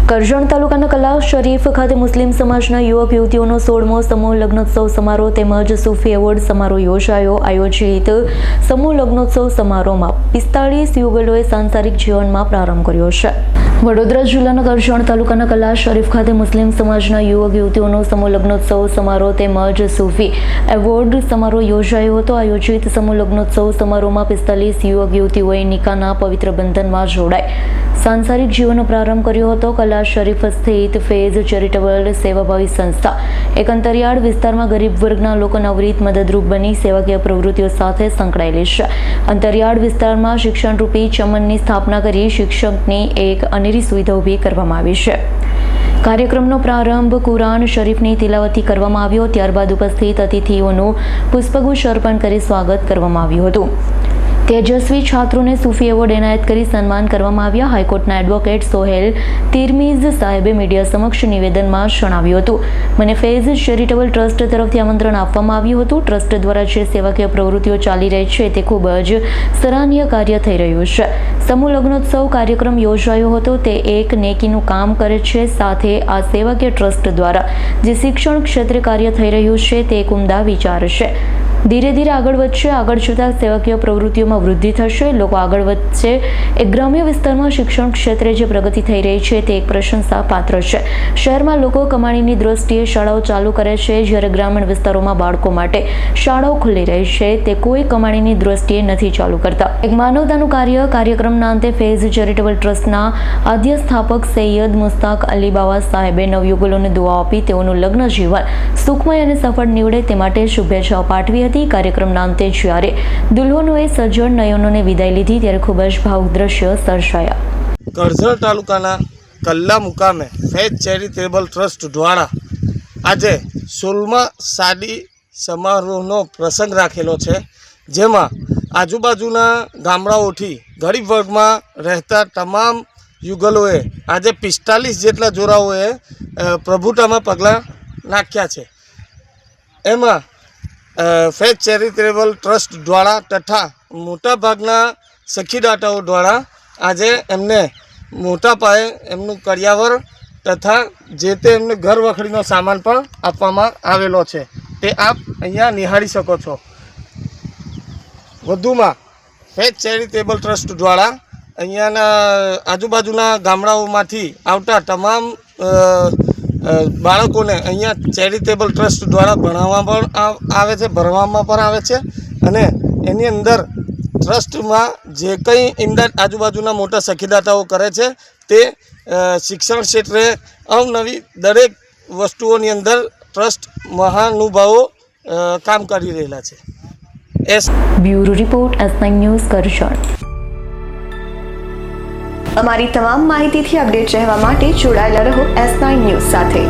કરજણ તાલુકાના કલા શરીફ ખાતે મુસ્લિમ સમાજના યુવક યુવતીઓનો 16મો સમૂહ લગ્નોત્સવ સમારોહ તેમજ સૂફી એવોર્ડ સમારોહ યોજાયો। આયોજિત સમૂહ લગ્નોત્સવ સમારોહમાં 45 યુગલોએ સાંસારિક જીવનમાં પ્રારંભ કર્યો છે। વડોદરા જિલ્લાના કરજણ તાલુકાના કલા શરીફ ખાતે મુસ્લિમ સમાજના યુવક યુવતીઓનો સમૂહ લગ્નોત્સવ સમારોહ તેમજ સૂફી એવોર્ડ સમારોહ યોજાયો હતો। આયોજિત સમૂહ લગ્નોત્સવ સમારોહમાં 45 યુવક યુવતીઓએ નિકાહના પવિત્ર બંધનમાં જોડાઈ સાંસારિક જીવનનો પ્રારંભ કર્યો હતો। કલા શરીફ સ્થિત ફેઝ ચેરિટેબલ સેવાભાવી સંસ્થા એક અંતરિયાળ વિસ્તારમાં ગરીબ વર્ગના લોકોને અવિરત મદદરૂપ બની સેવાકીય પ્રવૃત્તિઓ સાથે સંકળાયેલી છે। અંતરિયાળ વિસ્તારમાં શિક્ષણરૂપી ચમનની સ્થાપના કરી શિક્ષકની એક અનેરી સુવિધા ઊભી કરવામાં આવી છે। કાર્યક્રમનો પ્રારંભ કુરાન શરીફની તિલાવતથી કરવામાં આવ્યો। ત્યારબાદ ઉપસ્થિત અતિથિઓનું પુષ્પગુચ્છ અર્પણ કરી સ્વાગત કરવામાં આવ્યું હતું। તેજસ્વી છાત્રોને સૂફી એવોર્ડ એનાયત કરી સન્માન કરવામાં આવ્યા। હાઈકોર્ટના એડવોકેટ સોહેલ તિરમીઝ સાહેબે મીડિયા સમક્ષ નિવેદનમાં જણાવ્યું હતું, મને ફેઝ ચેરિટેબલ ટ્રસ્ટ તરફથી આમંત્રણ આપવામાં આવ્યું હતું। ટ્રસ્ટ દ્વારા જે સેવાકીય પ્રવૃત્તિઓ ચાલી રહી છે તે ખૂબ જ સરાહનીય કાર્ય થઈ રહ્યું છે। સમૂહ લગ્નોત્સવ કાર્યક્રમ યોજાયો હતો તે એક નેકીનું કામ કરે છે। સાથે આ સેવાકીય ટ્રસ્ટ દ્વારા જે શિક્ષણ ક્ષેત્રે કાર્ય થઈ રહ્યું છે તે એક ઉમદા વિચાર છે। ધીરે ધીરે આગળ વધશે। આગળ જતા સેવાકીય પ્રવૃત્તિઓમાં વૃદ્ધિ થશે। લોકો આગળ વધશે। એક ગ્રામ્ય વિસ્તારમાં શિક્ષણ ક્ષેત્રે જે પ્રગતિ થઈ રહી છે તે એક પ્રશંસા પાત્ર છે। શહેરમાં લોકો કમાણીની દ્રષ્ટિએ શાળાઓ ચાલુ કરે છે, જ્યારે ગ્રામીણ વિસ્તારોમાં બાળકો માટે શાળાઓ ખુલ્લી રહી છે તે કોઈ કમાણીની દ્રષ્ટિએ નથી ચાલુ કરતા। એક માનવતાનું કાર્યક્રમના અંતે ફેઝ ચેરિટેબલ ટ્રસ્ટના આદ્ય સ્થાપક સૈયદ મુસ્તાક અલી બાવા સાહેબે નવયુગલોને દુઆ આપી તેઓનું લગ્ન જીવન સુખમય અને સફળ નીવડે તે માટે શુભેચ્છાઓ પાઠવી હતી। કાર્યક્રમના અંતે જ્યારે દુલ્હનોએ સજ્જડ નયનોને વિદાય લીધી ત્યારે ખૂબ જ ભાવુક દ્રશ્ય સર્જાયા। કરજણ તાલુકાના કલ્લા મુકામે ફેઝ ચેરિટેબલ ટ્રસ્ટ દ્વારા આજે 16મા શાદી સમારોહનો પ્રસંગ રાખેલો છે, જેમાં આજુબાજુના ગામડાઓથી ગરીબ વર્ગમાં રહેતા તમામ યુગલોએ આજે 45 જેટલા જોરાઓએ પ્રભુતામાં પગલાં નાખ્યા છે। એમાં ફેઝ ચેરિટેબલ ટ્રસ્ટ દ્વારા તથા મોટાભાગના સખીદાતાઓ દ્વારા આજે એમને મોટા પાયે એમનું કરિયાવર તથા જે તે એમને ઘર વખરીનો સામાન પણ આપવામાં આવેલો છે, તે આપ અહીંયા નિહાળી શકો છો। વધુમાં ફેઝ ચેરિટેબલ ટ્રસ્ટ દ્વારા અહીંયાના આજુબાજુના ગામડાઓમાંથી આવતા તમામ બાળકોને અહીંયા ચેરિટેબલ ટ્રસ્ટ દ્વારા ભણાવવામાં પણ આવે છે, ભણવામાં પણ આવે છે અને એની અંદર ટ્રસ્ટમાં જે કંઈ ઇમદાદ આજુબાજુના મોટા સખીદાતાઓ કરે છે તે શિક્ષણ ક્ષેત્રે અવનવી દરેક વસ્તુઓની અંદર ટ્રસ્ટ મહાનુભાવો કામ કરી રહેલા છે। Bureau report S9 news Karjan. અમારી તમામ માહિતીથી અપડેટ રહેવા માટે જોડાયેલા રહો S9 ન્યૂઝ સાથે।